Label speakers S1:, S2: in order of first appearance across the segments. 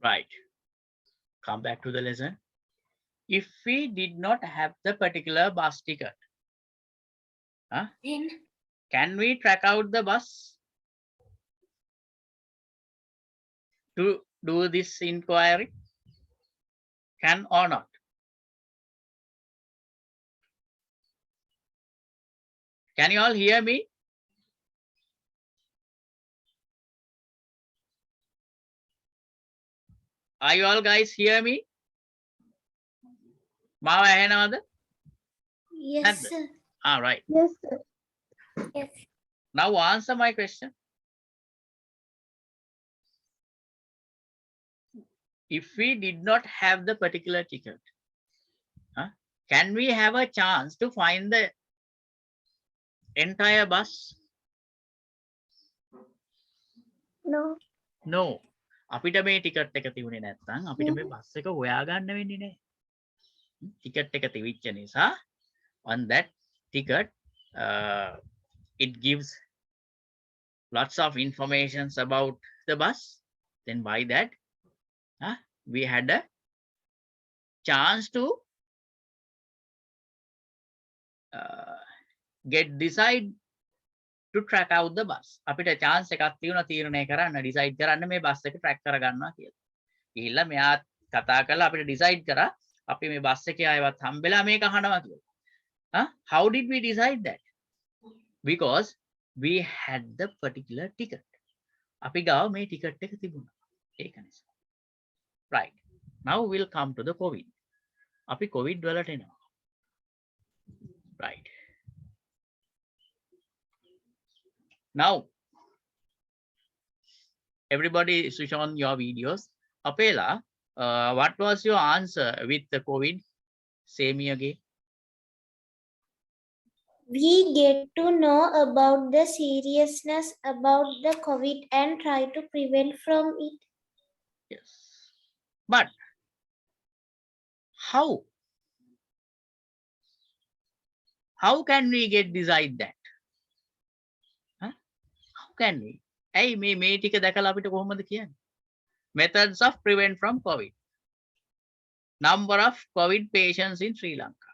S1: Right. Come back to the lesson. If we did not have the particular bus ticket,
S2: Then
S1: can we track out the bus to do this inquiry? Can or not? Can you all hear me? Are you all guys hear me? මාව ඇහෙනවද?
S2: yes, sir.
S1: All right.
S3: Yes, sir.
S2: Yes.
S1: Now answer my question. If we did not have the particular ticket, can we have a chance to find the entire bus?
S3: No.
S1: No. අපිට මේ ticket එක තිබුණේ නැත්නම් අපිට මේ bus එක හොයාගන්න වෙන්නේ නැහැ. ටිකට් එක තිබිච්ච නිසා on that ticket it gives lots of informations about the bus. Then by that we had a chance to decide to track out the bus. අපිට chance එකක් තියුණා තීරණය කරන්න decide කරන්න මේ බස් එක track කරගන්නවා කියලා. ගිහිල්ලා මෙයා කතා කරලා අපිට decide කරා අපි මේ බස් එකේ ආයවත් හම්බෙලා මේක අහනවා කියලා. How did we decide that? Because we had the particular ticket. අපි ගාව මේ ticket එක තිබුණා. ඒක නිසා. Right. Now we'll come to the COVID. අපි COVID වලට එනවා. Right. Now, everybody switch on your videos. Apela, what was your answer with the COVID? Say me again.
S2: We get to know about the seriousness about the COVID and try to prevent from it.
S1: Yes. But how? How can we get decide that? How can we? ඇයි මේ ටික දැකලා අපිට කොහොමද කියන්නේ? Methods of prevent from COVID. Number of COVID patients in Sri Lanka.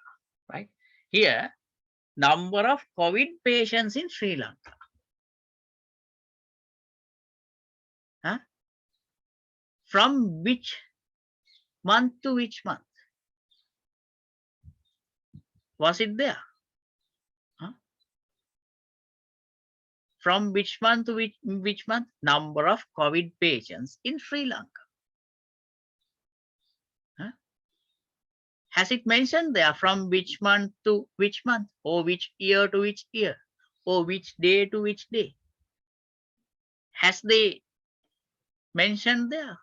S1: Right? Here, number of COVID patients in Sri Lanka. From which month to which month? Was it there? From which month to which month? Number of COVID patients in Sri Lanka. Has it mentioned there from which month to which month, or which year to which year, or which day to which day? Has they mentioned there?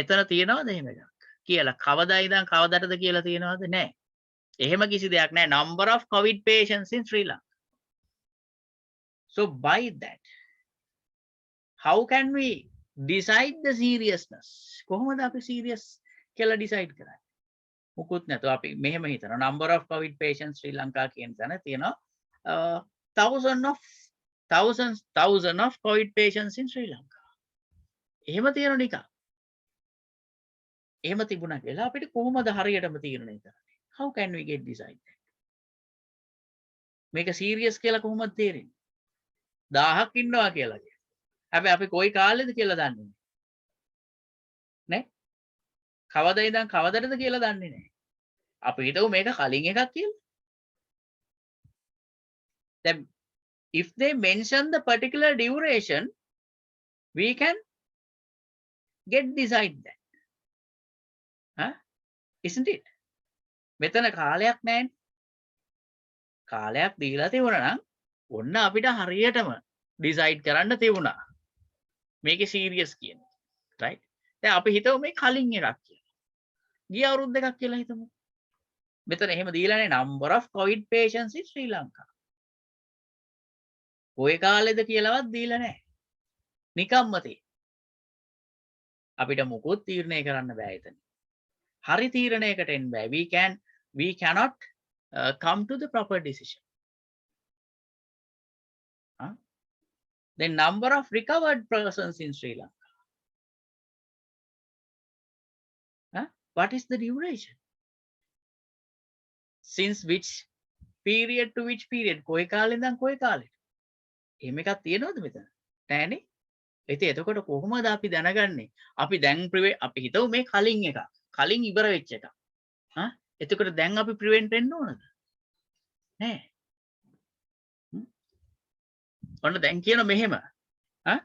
S1: එතන තියෙනවද එහෙම එකක් කියලා? කවදා ඉඳන් කවදටද කියලා තියෙනවද? නැහැ. එහෙම කිසි දෙයක් නැහැ. Number of COVID patients in Sri Lanka. So by that, how can we decide the seriousness? කොහොමද අපි serious කියලා decide කරන්නේ? මුකුත් නැතුව අපි මෙහෙම හිතනවා. Number of COVID patients Sri Lanka කියන තැන තියෙනවා thousand of COVID patients in Sri Lanka. එහෙම තියෙන නිකන්. එහෙම තිබුණා කියලා අපිට කොහොමද හරියටම තීරණය කරන්නේ? How can we get decide that? මේක serious කියලා කොහොමද තේරෙන්නේ? 1000ක් ඉන්නවා කියලා කියනවා. හැබැයි අපි කොයි කාලෙද කියලා දන්නේ නැහැ. නේ? කවදා ඉඳන් කවදටද කියලා දන්නේ නැහැ. අපි හිතමු මේක කලින් එකක් කියලා. Then if they mention the particular duration, we can get decide that. Isn't it? මෙතන කාලයක් නැහැ. කාලයක් දීලා තිබුණා නම් ඔන්න අපිට හරියටම decide කරන්න තිබුණා. මේකේ serious කියන්නේ. Right? දැන් අපි හිතමු මේ කලින් එකක් කියලා. ගිය අවුරුදු දෙකක් කියලා හිතමු. මෙතන එහෙම දීලානේ number of COVID patients in Sri Lanka. කොයි කාලෙද කියලාවත් දීලා නැහැ. නිකම්ම තේ. අපිට මොකොත් තීරණය කරන්න බෑ එතන. හරි තීරණයකට එන්න බෑ. We cannot come to the proper decision. The number of recovered persons in Sri Lanka. What is the duration? Since which period to which period? කොයි කාලේ ඉඳන් කොයි කාලෙට? එහෙම එකක් තියෙනවද මෙතන? නෑනේ. ඉතින් එතකොට කොහොමද අපි දැනගන්නේ? අපි දැන් අපි හිතමු මේ කලින් එක. කලින් ඉවර වෙච්ච එක. හා? එතකොට දැන් අපි ප්‍රිවෙන්ට් වෙන්න ඕනද? නෑ. ඔන්න දැන් කියන මෙහෙම. හා?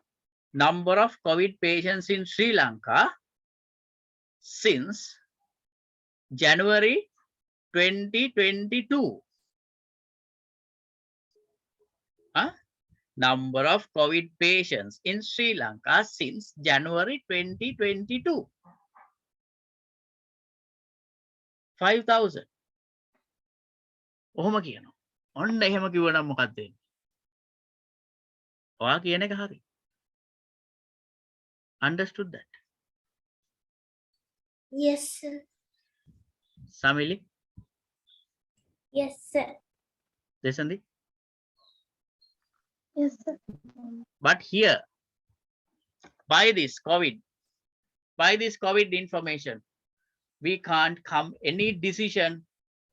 S1: Number of COVID patients in Sri Lanka since January 2022. Huh? Number of COVID patients in Sri Lanka since January 2022. 5,000. ඔහොම කියනවා. ඔන්න එහෙම කිව්වනම් මොකක්ද වෙන්නේ? ඔයා කියන එක හරි. Understood that?
S2: Yes, sir.
S1: Samili?
S2: Yes, sir.
S1: Desandi?
S3: Yes, sir.
S1: But here, by this COVID information, we can't come any decision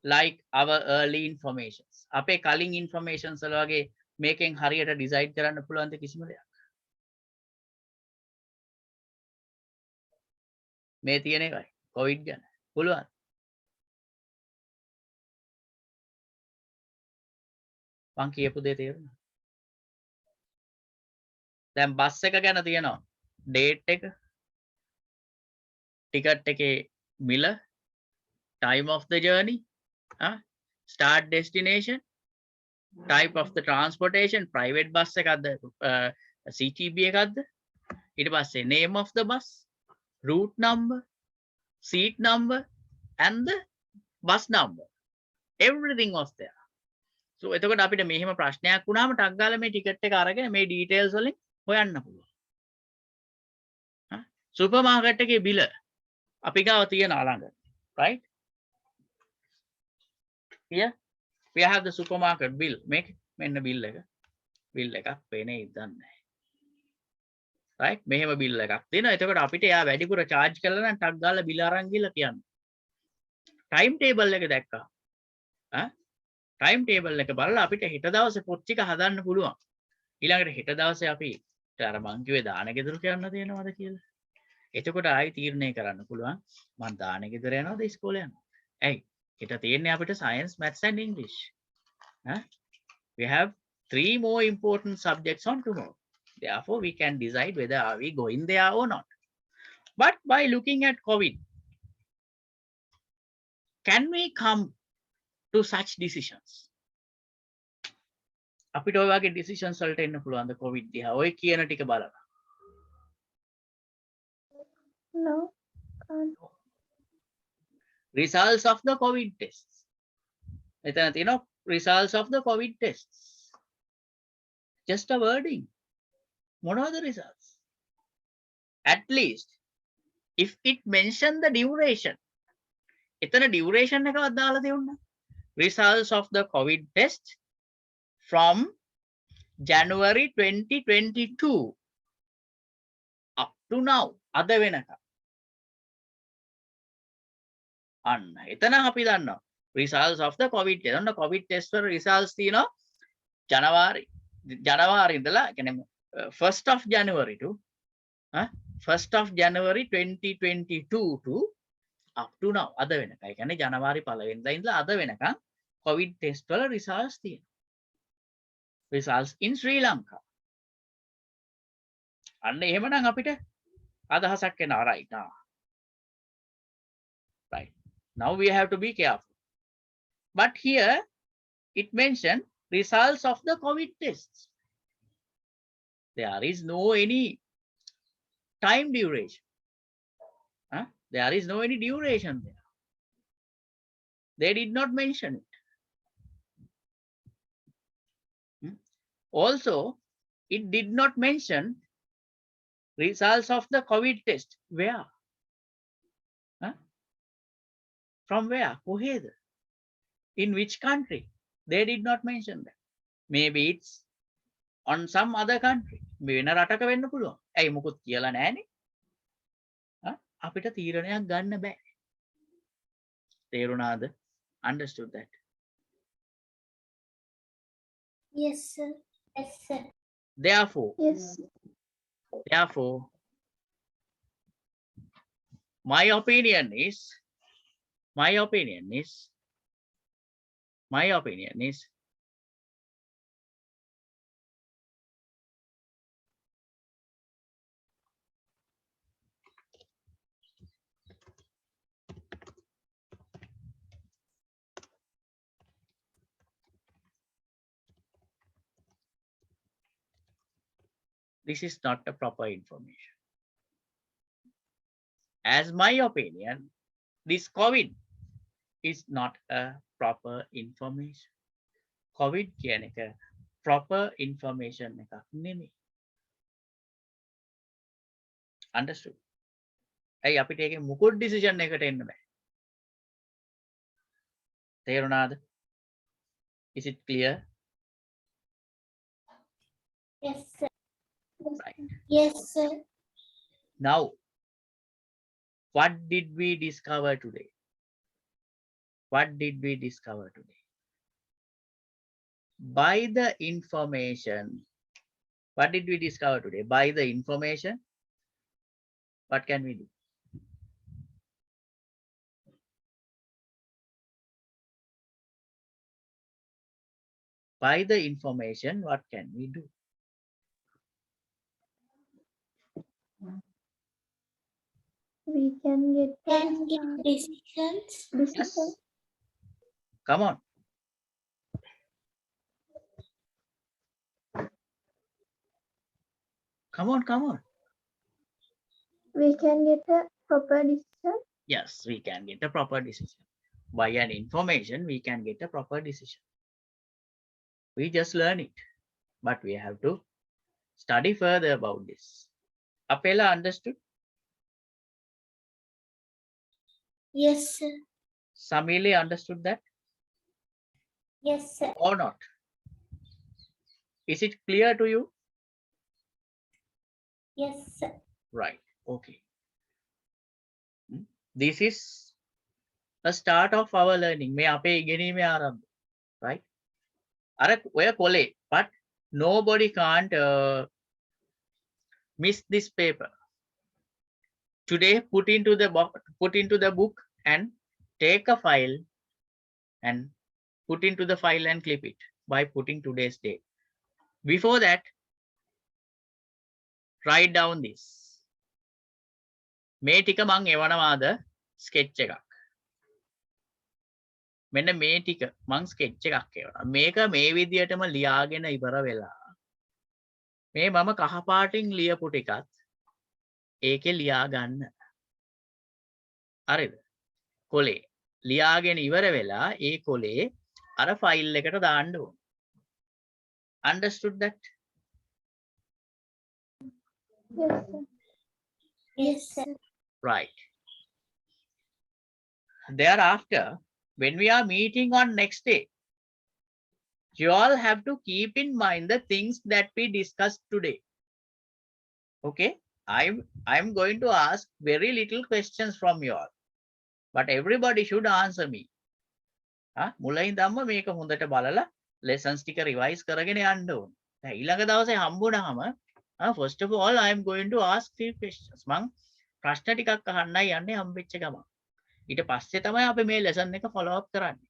S1: like our early informations. අපේ කලින් informations වල වගේ මේකෙන් හරියට decide කරන්න පුළුවන් ද කිසිම දෙයක්? මේ තියෙන එකයි COVID ගැන පුළුවන්. මං කියපු දේ තේරුණා? දැන් බස් එක ගැන තියෙනවා date එක, ticket එකේ මිල, time of the journey, start destination, type of the transportation, private bus එකක්ද CTB එකක්ද, ඊට පස්සේ name of the bus, route number, seat number and the bus number, everything was there. So එතකොට අපිට මෙහෙම ප්‍රශ්නයක් වුණාම ටක් ගාලා මේ ටිකට් එක අරගෙන මේ details වලින් හොයන්න පුළුවන්. සුපර් මාකට් එකේ බිල අපි ගාව තියෙනවා ළඟ. Right? Here we have the supermarket bill. මෙන්න bill එක. bill එකක් පේන්නේ ඉදන්නේ. Right? මෙහෙම bill එකක් තියෙනවා. එතකොට අපිට එයා වැඩිපුර charge කළා නම් ටක් ගාලා bill අරන් ගිහලා කියන්න. time table එක දැක්කා. time table එක බලලා අපිට හෙට දවසේ පොත් ටික හදන්න පුළුවන්. ඊළඟට හෙට දවසේ අපි අර මං කිව්වේ දාන ගෙදර කියන්න තියෙනවද කියලා. එතකොට ආයි තීරණය කරන්න පුළුවන් මං දාන ගෙදර යනවද ඉස්කෝලේ යනවද? ඇයි? හෙට තියෙන්නේ අපිට science, maths and English. We have 3 more important subjects on tomorrow. Therefore, we can decide whether are we going there or not. But by looking at COVID, can we come to such decisions? අපිට ඔය වගේ decisions වලට එන්න පුළුවන්ද COVID දිහා ඔය කියන ටික බලලා?
S3: No. Can't.
S1: Results of the COVID tests. එතන තියෙනවා results of the COVID tests. Just a wording. මොනවද results? At least if it mention the duration. එතන duration එකවත් දාලා තියුණා. Results of the COVID test from January 2022 up to now. අද වෙනකම්. අන්න එතන අපි දන්නවා results of the COVID test. ඔන්න COVID test වල results තියෙනවා ජනවාරි ඉඳලා කියන්නේ 1st of January to 1st of January 2022 to up to now අද වෙනකම්. ඒ කියන්නේ ජනවාරි 1 වෙනිදා ඉඳලා අද වෙනකම් COVID test වල results තියෙනවා. Results in Sri Lanka. අන්න එහෙමනම් අපිට අදහසක් එනවා right now. Right. Now we have to be careful. But here it mentioned results of the COVID tests. There is no any time duration. There is no any duration there. They did not mention it. Also, it did not mention results of the COVID test. Where? From where? Kohed? In which country? They did not mention that. Maybe it's on some other country. වෙන රටක වෙන්න පුළුවන්. ඇයි මොකුත් කියලා නැහැනේ. අපිට තීරණයක් ගන්න බෑ. තේරුණාද? Understood that?
S2: Yes, sir. Yes, sir.
S1: Therefore,
S3: Yes.
S1: my opinion is this is not a proper information. As my opinion, this COVID is not a proper information. COVID කියන එක proper information එකක් නෙමෙයි. Understood? ඇයි අපිට ඒකේ මුකුත් decision එකකට එන්න බෑ? තේරුණාද? Is it clear?
S2: Yes, sir.
S1: Right.
S2: Yes, sir.
S1: Now, what did we discover today? What did we discover today? By the information, what did we discover today? By the information, what can we do? By the information, what can we do?
S3: We can get
S2: Can give decisions.
S3: decision.
S1: Come on. Come on.
S3: We can get a proper decision.
S1: Yes, we can get a proper decision. By an information, we can get a proper decision. We just learn it, but we have to study further about this. Apela understood?
S2: Yes, sir.
S1: Samile understood that
S2: Yes, sir.
S1: or not? Is it clear to you?
S2: Yes, sir.
S1: Right. Okay. This is a start of our learning. මේ අපේ ඉගෙනීමේ ආරම්භය. Right? අර ඔය කොලේ, but nobody can't miss this paper. Today, put into the book and take a file and put into the file and clip it by putting today's date. Before that, write down this. මේ ටික මං එවනවාද sketch එකක්. මෙන්න මේ ටික මං sketch එකක් එවනවා. මේක මේ විදියටම ලියාගෙන ඉවර වෙලා මේ මම කහපාටින් ලියපු ටිකත් ඒකේ ලියා ගන්න. හරිද? කොලේ ලියාගෙන ඉවර වෙලා ඒ කොලේ අර ෆයිල් එකට දාන්න ඕන. Understood that?
S3: Yes, sir.
S2: Yes, sir.
S1: Right. Thereafter, when we are meeting on next day, you all have to keep in mind the things that we discussed today. Okay? I'm going to ask very little questions from you all, but everybody should answer me. මුලින් ධම්ම මේක හොඳට බලලා lessons ටික revise කරගෙන යන්න ඕන. දැන් ඊළඟ දවසේ හම්බුනහම first of all I am going to ask few questions. මං ප්‍රශ්න ටිකක් අහන්නයි යන්නේ හම්බෙච්ච ගමන්. ඊට පස්සේ තමයි අපි මේ lesson එක follow up කරන්නේ.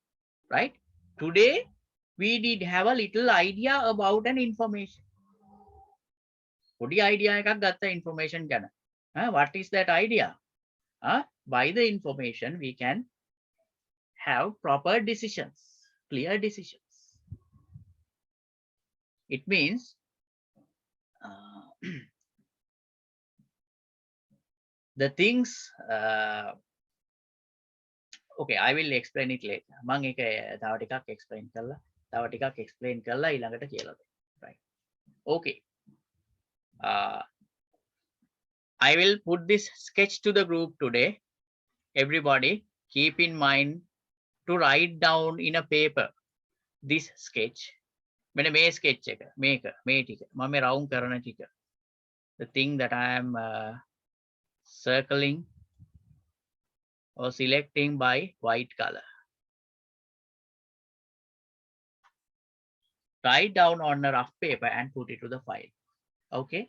S1: Right? Today we did have a little idea about an information. පොඩි idea එකක් ගත්ත information ගැන. What is that idea? By the information we can have proper decisions, clear decisions. It means the things okay, I will explain it later. මම ඒක තව ටිකක් explain කරලා ඊළඟට කියලා දෙන්න. Right? Okay. I will put this sketch to the group today. Everybody keep in mind to write down in a paper this sketch. මෙන්න මේ sketch එක මේ ටික මම මේ round කරන ටික. The thing that I am circling or selecting by white color. Write down on a rough paper and put it to the file. Okay.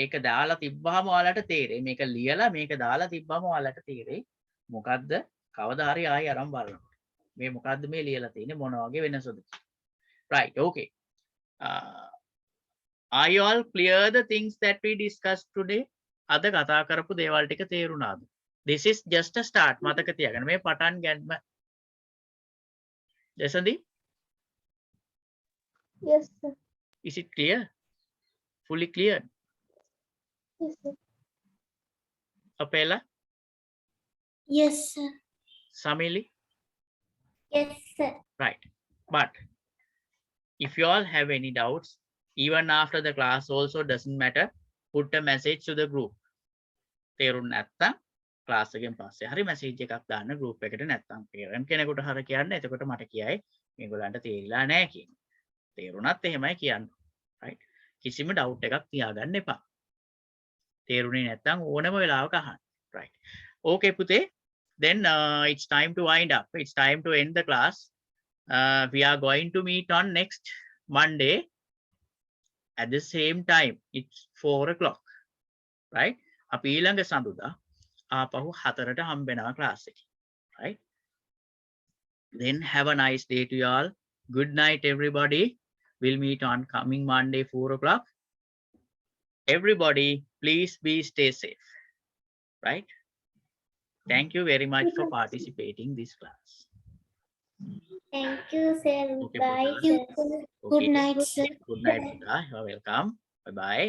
S1: ඒක දාලා තිබ්බහම ඔයාලට තේරෙයි. මේක ලියලා මේක දාලා තිබ්බහම ඔයාලට තේරෙයි මොකද්ද කවදා හරි ආයෙ අරන් බලනකොට. මේ මොකද්ද මේ ලියලා තියෙන්නේ මොන වගේ වෙනසද? Right. Okay. Are you all clear the things that we discussed today? අද කතා කරපු දේවල් ටික තේරුණාද? This is just a start. මතක තියාගන්න මේ පටන් ගන්න. Desandi?
S3: Yes, sir.
S1: Is it clear? Fully clear?
S3: Yes, sir.
S1: Apela?
S2: Yes, sir.
S1: Samili?
S2: Yes, sir.
S1: Right. But if you all have any doubts, even after the class also doesn't matter, put a message to the group. තේරුම් නැත්තම් class එකෙන් පස්සේ හරි message එකක් දාන්න group එකට නැත්තම් parent කෙනෙකුට හරි කියන්න. එතකොට මට කියයි මේගොල්ලන්ට තේරිලා නැහැ කියන. තේරුණත් එහෙමයි කියන්න. right? කිසිම doubt එකක් තියාගන්න එපා. තේරුණේ නැත්තම් ඕනම වෙලාවක අහන්න. right? Okay පුතේ. Then it's time to wind up. It's time to end the class. We are going to meet on next Monday at the same time. It's 4 o'clock. Right? අපි ඊළඟ සඳුදා ආපහු 4ට හම්බෙනවා class එකේ. Right? Then have a nice day to you all. Good night everybody. We'll meet on coming Monday 4 o'clock. Everybody, please be stay safe. Right? Thank you very much for participating this class.
S2: Thank you, sir.
S1: Okay,
S2: Bye,
S1: Pooja.
S2: sir.
S1: Okay.
S2: Good night, sir.
S1: Good night, Pooja. You're welcome. Bye bye.